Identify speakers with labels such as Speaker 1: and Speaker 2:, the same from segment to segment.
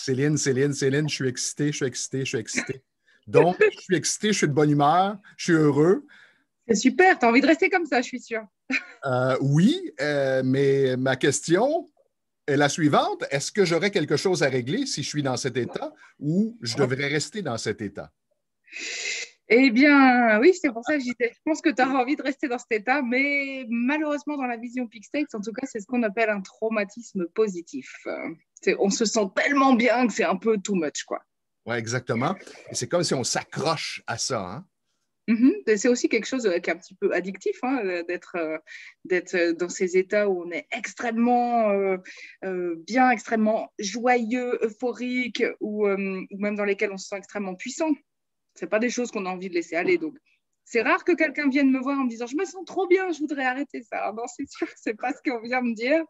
Speaker 1: Céline, je suis excité, je suis excité, je suis excité. Donc, je suis excité, je suis de bonne humeur, je suis heureux.
Speaker 2: C'est super, tu as envie de rester comme ça, je suis sûre.
Speaker 1: Oui, mais ma question est la suivante. Est-ce que j'aurais quelque chose à régler si je suis dans cet état ou je devrais rester dans cet état?
Speaker 2: Eh bien, oui, c'est pour ça que je disais, je pense que tu as envie de rester dans cet état, mais malheureusement, dans la vision Peak State, en tout cas, c'est ce qu'on appelle un traumatisme positif. On se sent tellement bien que c'est un peu too much, quoi.
Speaker 1: Oui, exactement. Et c'est comme si on s'accroche à ça, hein?
Speaker 2: C'est aussi quelque chose qui est un petit peu addictif, hein, d'être dans ces états où on est extrêmement bien, extrêmement joyeux, euphorique, ou même dans lesquels on se sent extrêmement puissant. Ce pas des choses qu'on a envie de laisser aller. Donc, c'est rare que quelqu'un vienne me voir en me disant « Je me sens trop bien, je voudrais arrêter ça. » Non, c'est sûr que ce n'est pas ce qu'on vient me dire.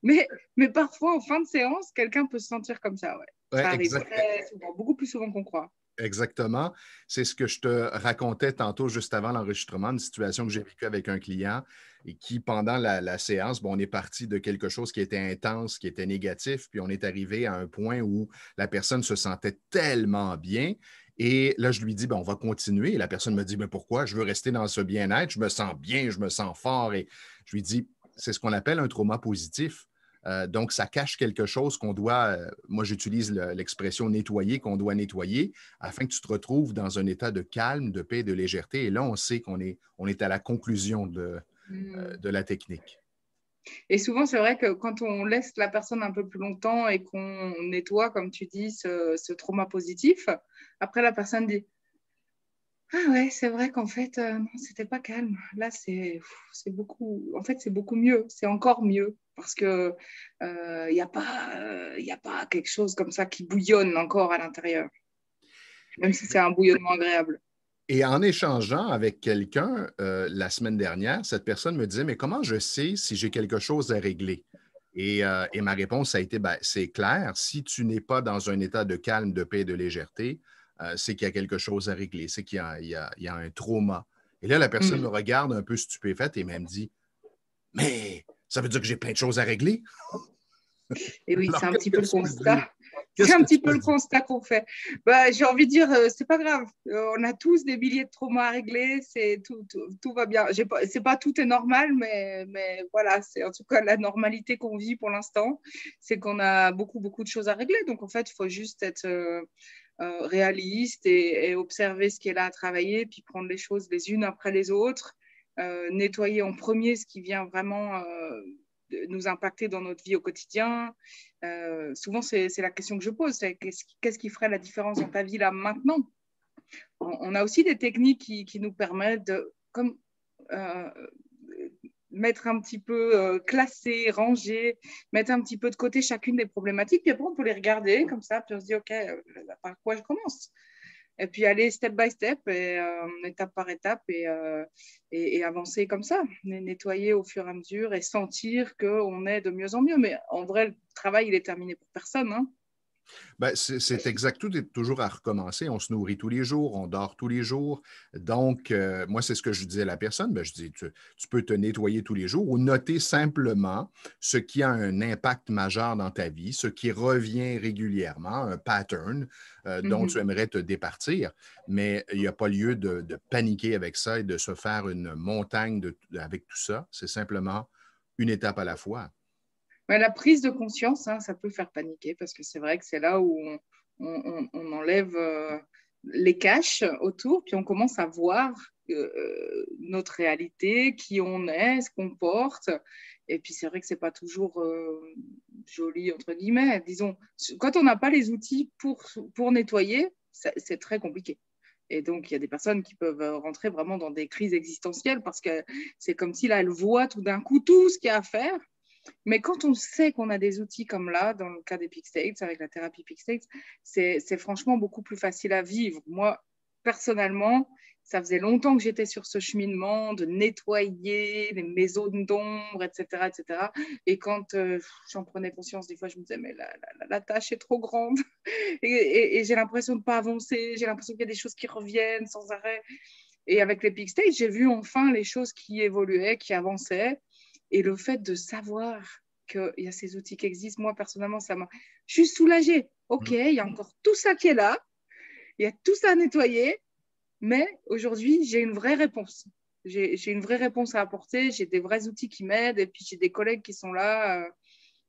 Speaker 2: Mais parfois, en fin de séance, quelqu'un peut se sentir comme ça. Ouais.
Speaker 1: Ouais,
Speaker 2: Ça arrive très souvent, beaucoup plus souvent qu'on croit.
Speaker 1: exactement. C'est ce que je te racontais tantôt, juste avant l'enregistrement, une situation que j'ai vécue avec un client et qui, pendant la séance, bon, on est parti de quelque chose qui était intense, qui était négatif, puis on est arrivé à un point où la personne se sentait tellement bien. Et là, je lui dis, ben, on va continuer. Et la personne me dit, mais pourquoi? Je veux rester dans ce bien-être, je me sens bien, je me sens fort. Et je lui dis, c'est ce qu'on appelle un trauma positif. Donc, ça cache quelque chose qu'on doit, moi j'utilise l'expression nettoyer, qu'on doit nettoyer afin que tu te retrouves dans un état de calme, de paix, de légèreté. Et là, on sait qu'on est à la conclusion de la technique.
Speaker 2: Et souvent, c'est vrai que quand on laisse la personne un peu plus longtemps et qu'on nettoie, comme tu dis, ce trauma positif, après la personne dit ah ouais, c'est vrai qu'en fait, non, c'était pas calme. Là, c'est beaucoup, en fait, c'est beaucoup mieux. C'est encore mieux parce que y a pas quelque chose comme ça qui bouillonne encore à l'intérieur, même si c'est un bouillonnement agréable.
Speaker 1: Et en échangeant avec quelqu'un la semaine dernière, cette personne me disait, mais comment je sais si j'ai quelque chose à régler? Et ma réponse a été, ben, c'est clair, si tu n'es pas dans un état de calme, de paix, de légèreté, c'est qu'il y a quelque chose à régler, c'est qu'il y a un trauma. Et là, la personne me
Speaker 2: Mm.
Speaker 1: regarde un peu stupéfaite et me dit, mais ça veut dire que j'ai plein de choses à régler?
Speaker 2: Et oui, c'est
Speaker 1: Alors,
Speaker 2: un
Speaker 1: qu'est-ce
Speaker 2: petit
Speaker 1: que
Speaker 2: peu le
Speaker 1: tu peux dire?
Speaker 2: constat. C'est
Speaker 1: Qu'est-ce
Speaker 2: un
Speaker 1: que
Speaker 2: petit
Speaker 1: tu
Speaker 2: peu
Speaker 1: peux
Speaker 2: le
Speaker 1: dire?
Speaker 2: constat qu'on fait. Bah, j'ai envie de dire, c'est pas grave. On a tous des milliers de traumas à régler. Tout va bien. C'est pas tout est normal, mais voilà, c'est en tout cas la normalité qu'on vit pour l'instant. C'est qu'on a beaucoup de choses à régler. Donc en fait, il faut juste être réaliste et observer ce qui est là à travailler, puis prendre les choses les unes après les autres. Nettoyer en premier ce qui vient vraiment nous impacter dans notre vie au quotidien. Souvent, c'est la question que je pose, c'est qu'est-ce qui ferait la différence dans ta vie là maintenant? On a aussi des techniques qui nous permettent de comme, euh, mettre un petit peu classer, ranger, mettre un petit peu de côté chacune des problématiques, puis après on peut les regarder comme ça, puis on se dit ok, par quoi je commence? Et puis aller step by step, et, étape par étape, et avancer comme ça, nettoyer au fur et à mesure et sentir qu'on est de mieux en mieux. Mais en vrai, le travail, il est terminé pour personne. Hein.
Speaker 1: Ben, c'est exact. Tout est toujours à recommencer. On se nourrit tous les jours, on dort tous les jours. Donc, moi, c'est ce que je disais à la personne. Ben, je dis, tu peux te nettoyer tous les jours ou noter simplement ce qui a un impact majeur dans ta vie, ce qui revient régulièrement, un pattern dont tu aimerais te départir. Mais il n'y a pas lieu de paniquer avec ça et de se faire une montagne avec tout ça. C'est simplement une étape à la fois.
Speaker 2: Mais la prise de conscience, hein, ça peut faire paniquer parce que c'est vrai que c'est là où on enlève les caches autour, puis on commence à voir notre réalité, qui on est, ce qu'on porte. Et puis c'est vrai que c'est pas toujours joli, entre guillemets. Disons, quand on n'a pas les outils pour nettoyer, c'est très compliqué. Et donc, il y a des personnes qui peuvent rentrer vraiment dans des crises existentielles parce que c'est comme si là, elles voient tout d'un coup tout ce qu'il y a à faire. Mais quand on sait qu'on a des outils comme là, dans le cas des Peak States, avec la thérapie Peak States, c'est franchement beaucoup plus facile à vivre. Moi, personnellement, ça faisait longtemps que j'étais sur ce cheminement de nettoyer mes zones d'ombre, etc., etc. Et quand j'en prenais conscience, des fois, je me disais, mais la tâche est trop grande. Et j'ai l'impression de ne pas avancer. J'ai l'impression qu'il y a des choses qui reviennent sans arrêt. Et avec les Peak States, j'ai vu enfin les choses qui évoluaient, qui avançaient. Et le fait de savoir qu'il y a ces outils qui existent. Moi, personnellement, ça m'a juste soulagée. OK, il y a encore tout ça qui est là, il y a tout ça à nettoyer, mais aujourd'hui, j'ai une vraie réponse. J'ai une vraie réponse à apporter, j'ai des vrais outils qui m'aident, et puis j'ai des collègues qui sont là,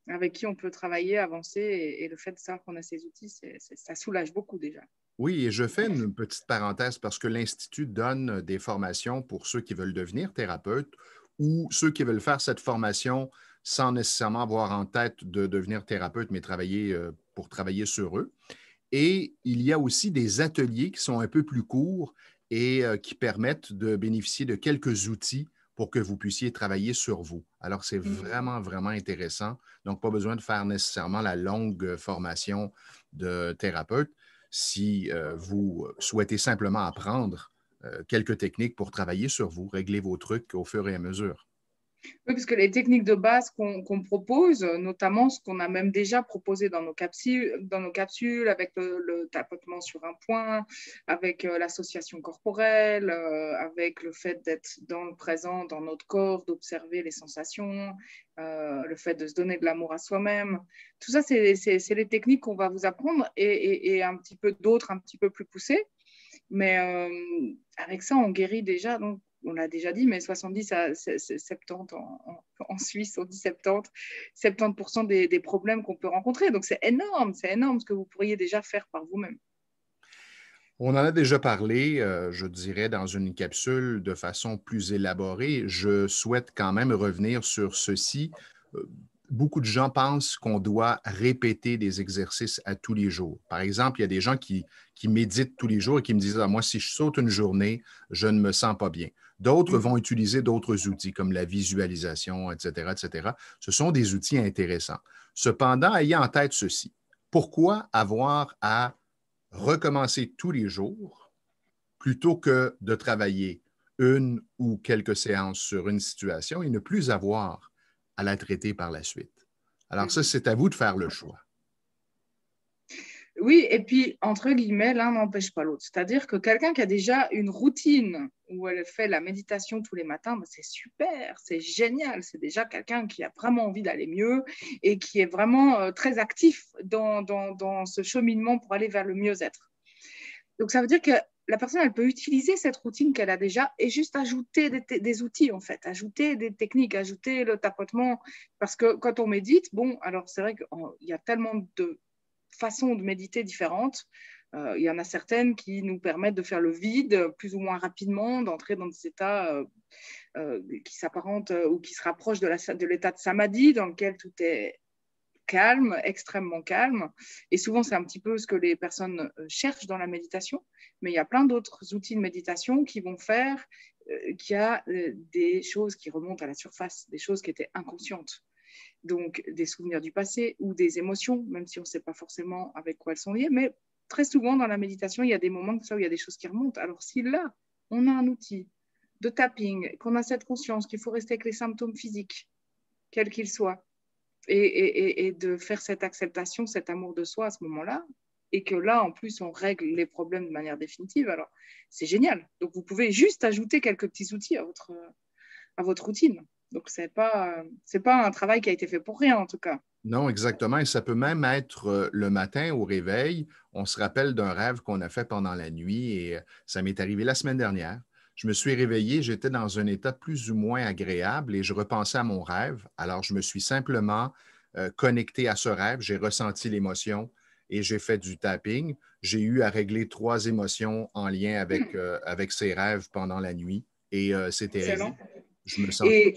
Speaker 2: avec qui on peut travailler, avancer, et le fait de savoir qu'on a ces outils, ça soulage beaucoup déjà.
Speaker 1: Oui, et je fais une petite parenthèse parce que l'Institut donne des formations pour ceux qui veulent devenir thérapeutes ou ceux qui veulent faire cette formation sans nécessairement avoir en tête de devenir thérapeute, mais travailler pour travailler sur eux. Et il y a aussi des ateliers qui sont un peu plus courts et qui permettent de bénéficier de quelques outils pour que vous puissiez travailler sur vous. Alors, c'est vraiment, vraiment intéressant. Donc, pas besoin de faire nécessairement la longue formation de thérapeute si vous souhaitez simplement apprendre quelques techniques pour travailler sur vous, régler vos trucs au fur et à mesure.
Speaker 2: Oui, parce que les techniques de base qu'on propose, notamment ce qu'on a même déjà proposé dans nos capsules avec le tapotement sur un point, avec l'association corporelle, avec le fait d'être dans le présent, dans notre corps, d'observer les sensations, le fait de se donner de l'amour à soi-même. Tout ça, c'est les techniques qu'on va vous apprendre et un petit peu d'autres, un petit peu plus poussées. Mais avec ça, on guérit déjà. Donc, on l'a déjà dit, mais 70 à 70 en Suisse, on dit 70% des problèmes qu'on peut rencontrer. Donc, c'est énorme ce que vous pourriez déjà faire par vous-même.
Speaker 1: On en a déjà parlé, je dirais, dans une capsule de façon plus élaborée. Je souhaite quand même revenir sur ceci. Beaucoup de gens pensent qu'on doit répéter des exercices à tous les jours. Par exemple, il y a des gens qui méditent tous les jours et qui me disent, ah, moi, si je saute une journée, je ne me sens pas bien. D'autres vont utiliser d'autres outils comme la visualisation, etc., etc. Ce sont des outils intéressants. Cependant, ayez en tête ceci. Pourquoi avoir à recommencer tous les jours plutôt que de travailler une ou quelques séances sur une situation et ne plus avoir à la traiter par la suite? Alors ça, c'est à vous de faire le choix.
Speaker 2: Oui, et puis, entre guillemets, l'un n'empêche pas l'autre. C'est-à-dire que quelqu'un qui a déjà une routine où elle fait la méditation tous les matins, ben c'est super, c'est génial. C'est déjà quelqu'un qui a vraiment envie d'aller mieux et qui est vraiment très actif dans ce cheminement pour aller vers le mieux-être. Donc, ça veut dire que la personne, elle peut utiliser cette routine qu'elle a déjà et juste ajouter des outils, en fait, ajouter des techniques, ajouter le tapotement. Parce que quand on médite, bon, alors c'est vrai qu'il y a tellement de façons de méditer différentes. Il y en a certaines qui nous permettent de faire le vide plus ou moins rapidement, d'entrer dans des états qui s'apparentent ou qui se rapprochent de l'état de samadhi, dans lequel tout est calme, extrêmement calme. Et souvent, c'est un petit peu ce que les personnes cherchent dans la méditation. Mais il y a plein d'autres outils de méditation qui vont faire qu'il y a des choses qui remontent à la surface, des choses qui étaient inconscientes. Donc, des souvenirs du passé ou des émotions, même si on ne sait pas forcément avec quoi elles sont liées. Mais très souvent, dans la méditation, il y a des moments comme ça où il y a des choses qui remontent. Alors, si là, on a un outil de tapping, qu'on a cette conscience qu'il faut rester avec les symptômes physiques, quels qu'ils soient, et de faire cette acceptation, cet amour de soi à ce moment-là, et que là, en plus, on règle les problèmes de manière définitive, alors c'est génial. Donc, vous pouvez juste ajouter quelques petits outils à votre routine. Donc, ce n'est pas un travail qui a été fait pour rien, en tout cas.
Speaker 1: Non, exactement. Et ça peut même être le matin au réveil. On se rappelle d'un rêve qu'on a fait pendant la nuit et ça m'est arrivé la semaine dernière. Je me suis réveillé, j'étais dans un état plus ou moins agréable et je repensais à mon rêve. Alors, je me suis simplement connecté à ce rêve, j'ai ressenti l'émotion et j'ai fait du tapping. J'ai eu à régler 3 émotions en lien avec ces rêves pendant la nuit et c'était réglé.
Speaker 2: Excellent.
Speaker 1: Je me sens.
Speaker 2: Et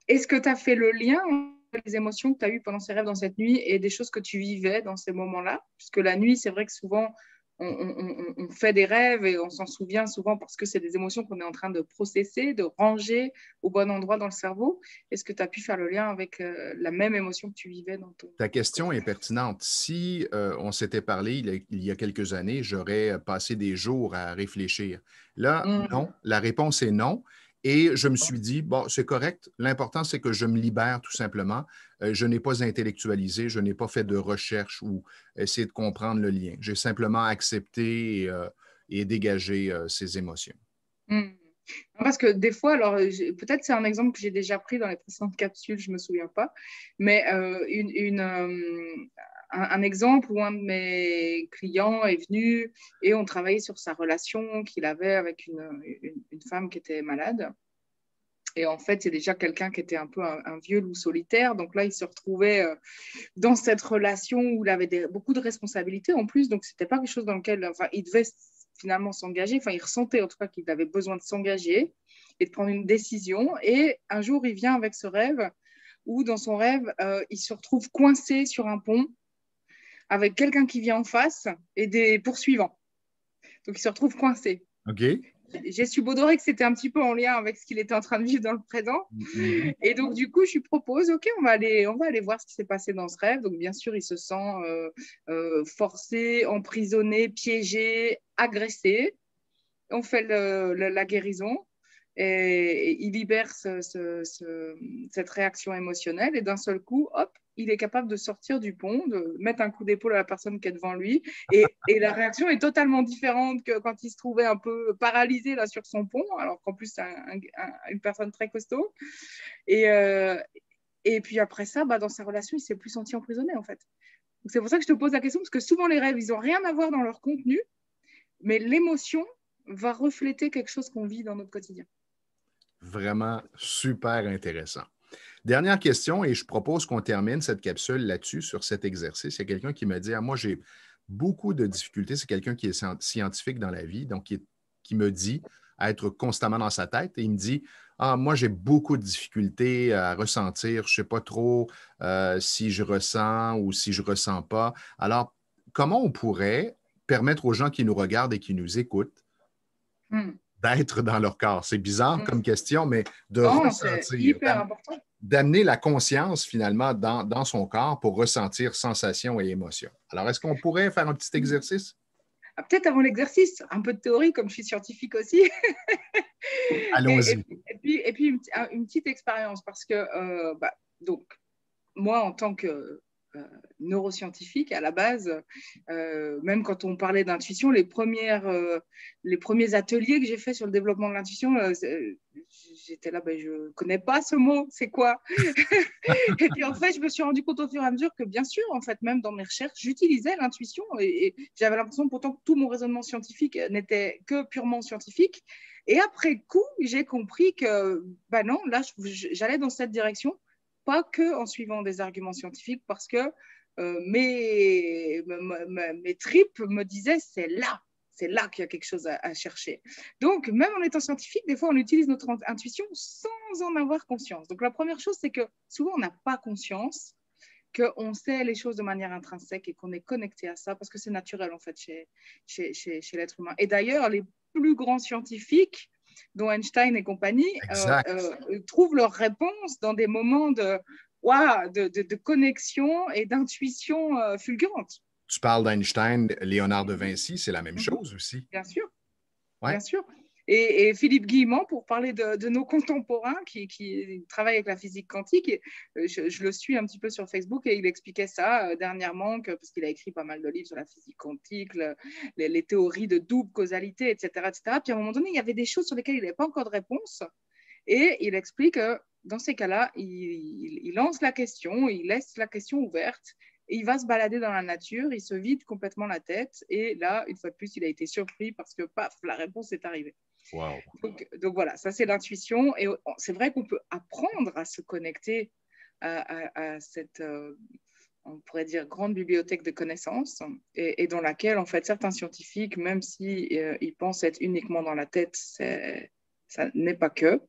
Speaker 2: est-ce que tu as fait le lien entre les émotions que tu as eues pendant ces rêves dans cette nuit et des choses que tu vivais dans ces moments-là? Puisque la nuit, c'est vrai que souvent, on fait des rêves et on s'en souvient souvent parce que c'est des émotions qu'on est en train de processer, de ranger au bon endroit dans le cerveau. Est-ce que tu as pu faire le lien avec la même émotion que tu vivais dans ton
Speaker 1: Ta question est
Speaker 2: quotidien?
Speaker 1: pertinente. Si on s'était parlé il y a quelques années, j'aurais passé des jours à réfléchir. Là, non. La réponse est non. Et je me suis dit, bon, c'est correct. L'important, c'est que je me libère tout simplement. Je n'ai pas intellectualisé, je n'ai pas fait de recherche ou essayé de comprendre le lien. J'ai simplement accepté et dégagé ces émotions.
Speaker 2: Mm. Parce que des fois, alors peut-être c'est un exemple que j'ai déjà pris dans les précédentes capsules, je ne me souviens pas, mais un exemple où un de mes clients est venu et on travaillait sur sa relation qu'il avait avec une femme qui était malade. Et en fait, c'est déjà quelqu'un qui était un peu un vieux loup solitaire. Donc là, il se retrouvait dans cette relation où il avait beaucoup de responsabilités en plus. Donc, ce n'était pas quelque chose dans lequel il devait finalement s'engager. Enfin, il ressentait en tout cas qu'il avait besoin de s'engager et de prendre une décision. Et un jour, il vient avec ce rêve où, dans son rêve, il se retrouve coincé sur un pont avec quelqu'un qui vient en face et des poursuivants. Donc, il se retrouve coincé.
Speaker 1: OK.
Speaker 2: J'ai subodoré que c'était un petit peu en lien avec ce qu'il était en train de vivre dans le présent.
Speaker 1: Mm-hmm.
Speaker 2: Et donc, du coup, je lui propose, OK, on va aller voir ce qui s'est passé dans ce rêve. Donc, bien sûr, il se sent forcé, emprisonné, piégé, agressé. On fait la guérison et il libère cette réaction émotionnelle. Et d'un seul coup, hop, il est capable de sortir du pont, de mettre un coup d'épaule à la personne qui est devant lui. Et la réaction est totalement différente que quand il se trouvait un peu paralysé là sur son pont, alors qu'en plus, c'est une personne très costaud. Et puis après ça, dans sa relation, il ne s'est plus senti emprisonné en fait. Donc, c'est pour ça que je te pose la question, parce que souvent les rêves, ils n'ont rien à voir dans leur contenu, mais l'émotion va refléter quelque chose qu'on vit dans notre quotidien.
Speaker 1: Vraiment super intéressant. Dernière question, et je propose qu'on termine cette capsule là-dessus, sur cet exercice. Il y a quelqu'un qui me dit, moi, j'ai beaucoup de difficultés. C'est quelqu'un qui est scientifique dans la vie, donc qui me dit être constamment dans sa tête, et il me dit, moi, j'ai beaucoup de difficultés à ressentir. Je ne sais pas trop si je ressens ou si je ne ressens pas. Alors, comment on pourrait permettre aux gens qui nous regardent et qui nous écoutent d'être dans leur corps? C'est bizarre comme question, mais de
Speaker 2: Non, c'est
Speaker 1: ressentir,
Speaker 2: hyper important.
Speaker 1: d'amener la conscience finalement dans son corps pour ressentir sensations et émotions. Alors, est-ce qu'on pourrait faire un petit exercice?
Speaker 2: Peut-être avant l'exercice, un peu de théorie, comme je suis scientifique aussi.
Speaker 1: Allons-y.
Speaker 2: Et puis une petite expérience, parce que donc, moi, en tant que neuroscientifique, à la base, même quand on parlait d'intuition, les premiers ateliers que j'ai faits sur le développement de l'intuition, j'étais là, je ne connais pas ce mot, c'est quoi? Et puis en fait, je me suis rendu compte au fur et à mesure que bien sûr, en fait, même dans mes recherches, j'utilisais l'intuition et j'avais l'impression pourtant que tout mon raisonnement scientifique n'était que purement scientifique. Et après coup, j'ai compris que non, là, j'allais dans cette direction, pas que en suivant des arguments scientifiques, parce que mes tripes me disaient c'est là qu'il y a quelque chose à chercher. Donc, même en étant scientifique, des fois, on utilise notre intuition sans en avoir conscience. Donc, la première chose, c'est que souvent, on n'a pas conscience qu'on sait les choses de manière intrinsèque et qu'on est connecté à ça parce que c'est naturel, en fait, chez l'être humain. Et d'ailleurs, les plus grands scientifiques, dont Einstein et compagnie, trouvent leurs réponses dans des moments de connexion et d'intuition fulgurante.
Speaker 1: Tu parles d'Einstein, Léonard de Vinci, c'est la même chose aussi.
Speaker 2: Bien sûr,
Speaker 1: Ouais.
Speaker 2: bien sûr. Et Philippe Guillemot, pour parler de nos contemporains qui travaillent avec la physique quantique, et, je le suis un petit peu sur Facebook et il expliquait ça dernièrement, parce qu'il a écrit pas mal de livres sur la physique quantique, les théories de double causalité, etc., etc. Puis à un moment donné, il y avait des choses sur lesquelles il n'avait pas encore de réponse. Et il explique que dans ces cas-là, il lance la question, il laisse la question ouverte. Et il va se balader dans la nature, il se vide complètement la tête. Et là, une fois de plus, il a été surpris parce que, paf, la réponse est arrivée.
Speaker 1: Wow.
Speaker 2: Donc voilà, ça c'est l'intuition. Et c'est vrai qu'on peut apprendre à se connecter à cette, on pourrait dire, grande bibliothèque de connaissances et dans laquelle, en fait, certains scientifiques, même s'ils ils pensent être uniquement dans la tête, ça n'est pas que.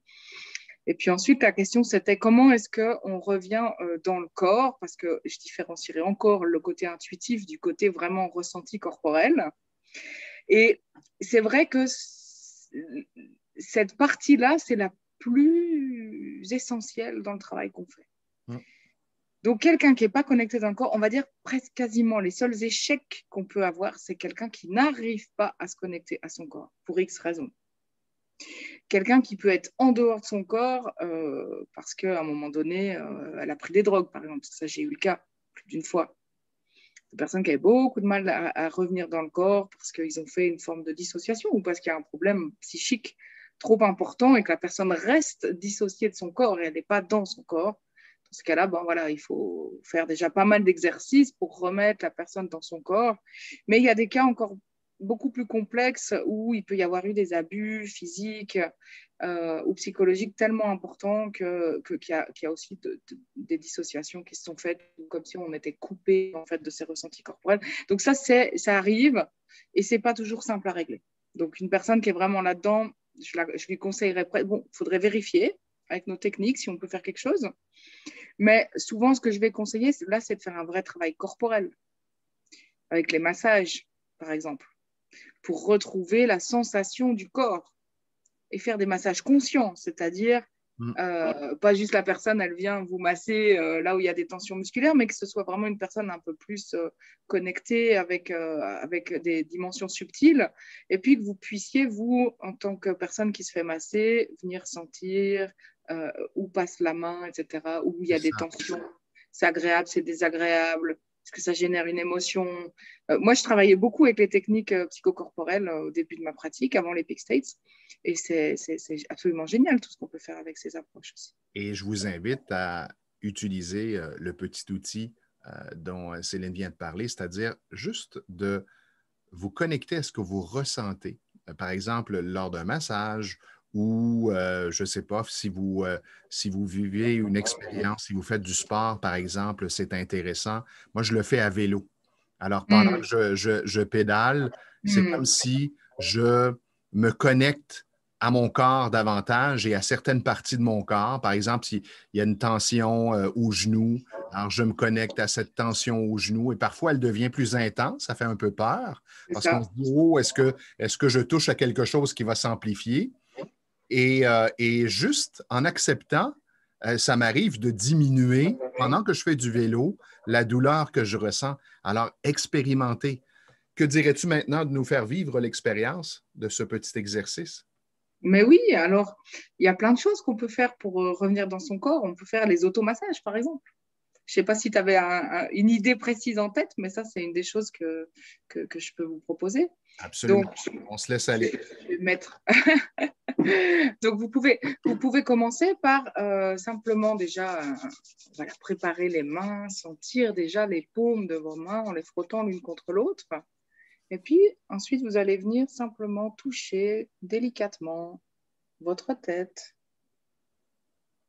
Speaker 2: Et puis ensuite, la question, c'était comment est-ce qu'on revient dans le corps, parce que je différencierais encore le côté intuitif du côté vraiment ressenti corporel. Et c'est vrai que cette partie-là, c'est la plus essentielle dans le travail qu'on fait. Donc, quelqu'un qui n'est pas connecté dans le corps, on va dire presque quasiment les seuls échecs qu'on peut avoir, c'est quelqu'un qui n'arrive pas à se connecter à son corps, pour X raisons. Quelqu'un qui peut être en dehors de son corps parce qu'à un moment donné, elle a pris des drogues, par exemple. Ça, j'ai eu le cas plus d'une fois. Des personnes qui avaient beaucoup de mal à revenir dans le corps parce qu'ils ont fait une forme de dissociation ou parce qu'il y a un problème psychique trop important et que la personne reste dissociée de son corps et elle n'est pas dans son corps. Dans ce cas-là, bon, voilà, il faut faire déjà pas mal d'exercices pour remettre la personne dans son corps. Mais il y a des cas encore beaucoup plus complexes où il peut y avoir eu des abus physiques ou psychologiques tellement importants qu'il y a aussi des dissociations qui se sont faites comme si on était coupé en fait, de ses ressentis corporels. Donc ça arrive et ce n'est pas toujours simple à régler. Donc une personne qui est vraiment là-dedans, je lui conseillerais, bon, il faudrait vérifier avec nos techniques si on peut faire quelque chose. Mais souvent, ce que je vais conseiller, là, c'est de faire un vrai travail corporel, avec les massages, par exemple, pour retrouver la sensation du corps et faire des massages conscients, c'est-à-dire pas juste la personne, elle vient vous masser là où il y a des tensions musculaires, mais que ce soit vraiment une personne un peu plus connectée avec des dimensions subtiles, et puis que vous puissiez, vous, en tant que personne qui se fait masser, venir sentir où passe la main, etc., où il y a des tensions, c'est agréable, c'est désagréable, est-ce que ça génère une émotion. Moi, je travaillais beaucoup avec les techniques psychocorporelles au début de ma pratique, avant les Peak States, et c'est absolument génial tout ce qu'on peut faire avec ces approches aussi.
Speaker 1: Et je vous invite à utiliser le petit outil dont Céline vient de parler, c'est-à-dire juste de vous connecter à ce que vous ressentez. Par exemple, lors d'un massage ou, je ne sais pas, si vous vivez une expérience, si vous faites du sport, par exemple, c'est intéressant. Moi, je le fais à vélo. Alors, pendant que je pédale, c'est comme si je me connecte à mon corps davantage et à certaines parties de mon corps. Par exemple, s'il y a une tension au genou, alors je me connecte à cette tension au genou et parfois elle devient plus intense, ça fait un peu peur parce qu'on se dit, oh, est-ce que je touche à quelque chose qui va s'amplifier? Et juste en acceptant, ça m'arrive de diminuer pendant que je fais du vélo la douleur que je ressens. Alors, expérimenter. Que dirais-tu maintenant de nous faire vivre l'expérience de ce petit exercice?
Speaker 2: Mais oui, alors, il y a plein de choses qu'on peut faire pour revenir dans son corps. On peut faire les automassages, par exemple. Je ne sais pas si tu avais une idée précise en tête, mais ça, c'est une des choses que je peux vous proposer.
Speaker 1: Absolument.
Speaker 2: Donc,
Speaker 1: on se laisse aller.
Speaker 2: Je vais mettre. Donc, vous pouvez commencer par simplement déjà voilà, préparer les mains, sentir déjà les paumes de vos mains en les frottant l'une contre l'autre. Et puis, ensuite, vous allez venir simplement toucher délicatement votre tête.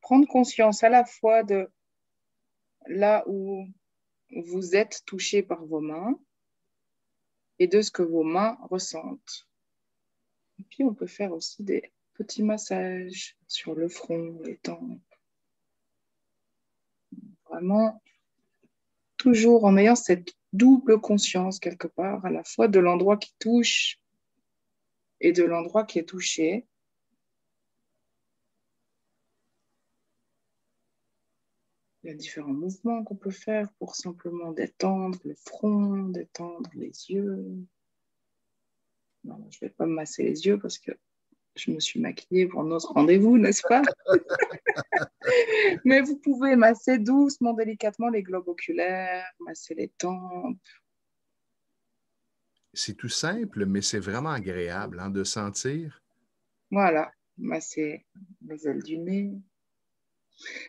Speaker 2: Prendre conscience à la fois de là où vous êtes touché par vos mains et de ce que vos mains ressentent. Et puis, on peut faire aussi des petits massages sur le front, les tempes. Vraiment, toujours en ayant cette double conscience quelque part, à la fois de l'endroit qui touche et de l'endroit qui est touché. Il y a différents mouvements qu'on peut faire pour simplement détendre le front, détendre les yeux. Non, je ne vais pas me masser les yeux parce que je me suis maquillée pour notre rendez-vous, n'est-ce pas? Mais vous pouvez masser doucement, délicatement les globes oculaires, masser les tempes.
Speaker 1: C'est tout simple, mais c'est vraiment agréable hein, de sentir.
Speaker 2: Voilà, masser les ailes du nez.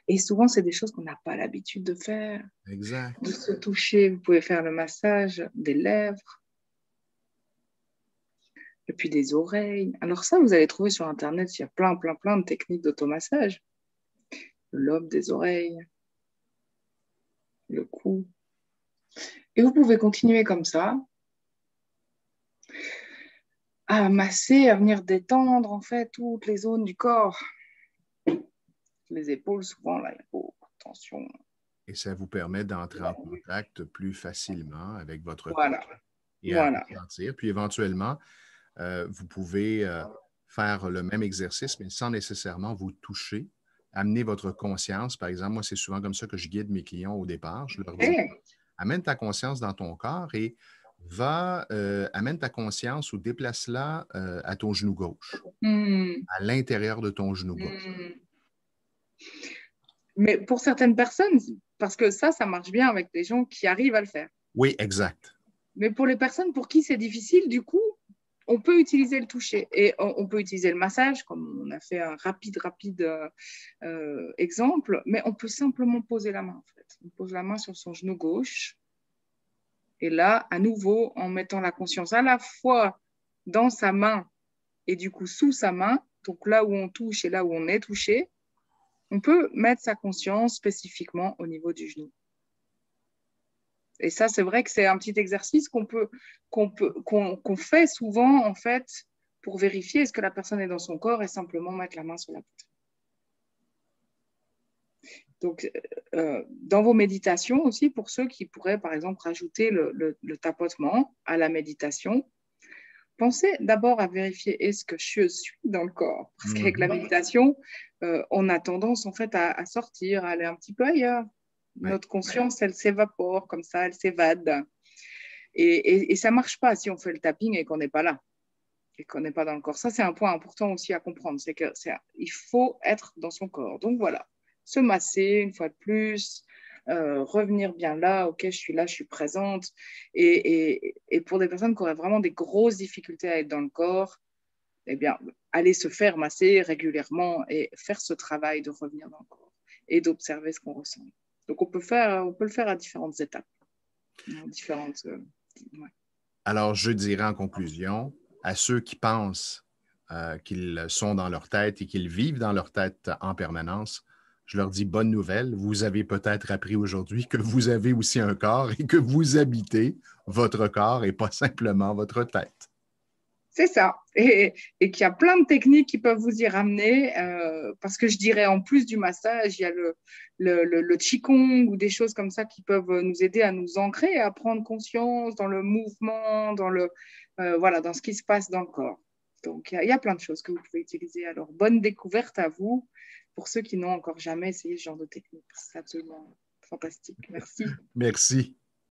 Speaker 2: Et souvent, c'est des choses qu'on n'a pas l'habitude de faire.
Speaker 1: Exact.
Speaker 2: De se toucher, vous pouvez faire le massage des lèvres. Et puis des oreilles. Alors ça, vous allez trouver sur Internet, il y a plein de techniques d'automassage. Le lobe des oreilles, le cou. Et vous pouvez continuer comme ça, à masser, à venir détendre en fait toutes les zones du corps. Les épaules, souvent, là, il y a beaucoup de tension.
Speaker 1: Et ça vous permet d'entrer en contact plus facilement avec votre
Speaker 2: voilà.
Speaker 1: corps et à ressentir. Puis éventuellement, vous pouvez faire le même exercice, mais sans nécessairement vous toucher. Amener votre conscience. Par exemple, moi, c'est souvent comme ça que je guide mes clients au départ. Je leur dis, amène ta conscience dans ton corps et amène ta conscience ou déplace-la à ton genou gauche, à l'intérieur de ton genou gauche.
Speaker 2: Mais pour certaines personnes, parce que ça marche bien avec les gens qui arrivent à le faire.
Speaker 1: Oui, exact.
Speaker 2: Mais pour les personnes pour qui c'est difficile, du coup, on peut utiliser le toucher et on peut utiliser le massage, comme on a fait un rapide exemple, mais on peut simplement poser la main, en fait. On pose la main sur son genou gauche. Et là, à nouveau, en mettant la conscience à la fois dans sa main et du coup sous sa main, donc là où on touche et là où on est touché, on peut mettre sa conscience spécifiquement au niveau du genou. Et ça, c'est vrai que c'est un petit exercice qu'on fait souvent, en fait, pour vérifier est-ce que la personne est dans son corps et simplement mettre la main sur la poitrine. Donc, dans vos méditations aussi, pour ceux qui pourraient, par exemple, rajouter le tapotement à la méditation, pensez d'abord à vérifier est-ce que je suis dans le corps. Parce qu'avec la méditation, on a tendance, en fait, à sortir, à aller un petit peu ailleurs. Notre conscience, elle s'évapore comme ça, elle s'évade. Et ça ne marche pas si on fait le tapping et qu'on n'est pas là, et qu'on n'est pas dans le corps. Ça, c'est un point important aussi à comprendre, c'est qu'il faut être dans son corps. Donc voilà, se masser une fois de plus, revenir bien là, ok, je suis là, je suis présente. Et pour des personnes qui auraient vraiment des grosses difficultés à être dans le corps, eh bien, aller se faire masser régulièrement et faire ce travail de revenir dans le corps et d'observer ce qu'on ressent. Donc, on peut le faire à différentes étapes, ouais.
Speaker 1: Alors, je dirais en conclusion, à ceux qui pensent qu'ils sont dans leur tête et qu'ils vivent dans leur tête en permanence, je leur dis bonne nouvelle. Vous avez peut-être appris aujourd'hui que vous avez aussi un corps et que vous habitez votre corps et pas simplement votre tête.
Speaker 2: C'est ça. Et qu'il y a plein de techniques qui peuvent vous y ramener. Parce que je dirais, en plus du massage, il y a le Qigong ou des choses comme ça qui peuvent nous aider à nous ancrer, à prendre conscience dans le mouvement, voilà, dans ce qui se passe dans le corps. Donc, il y a plein de choses que vous pouvez utiliser. Alors, bonne découverte à vous pour ceux qui n'ont encore jamais essayé ce genre de technique. C'est absolument fantastique. Merci.
Speaker 1: Merci.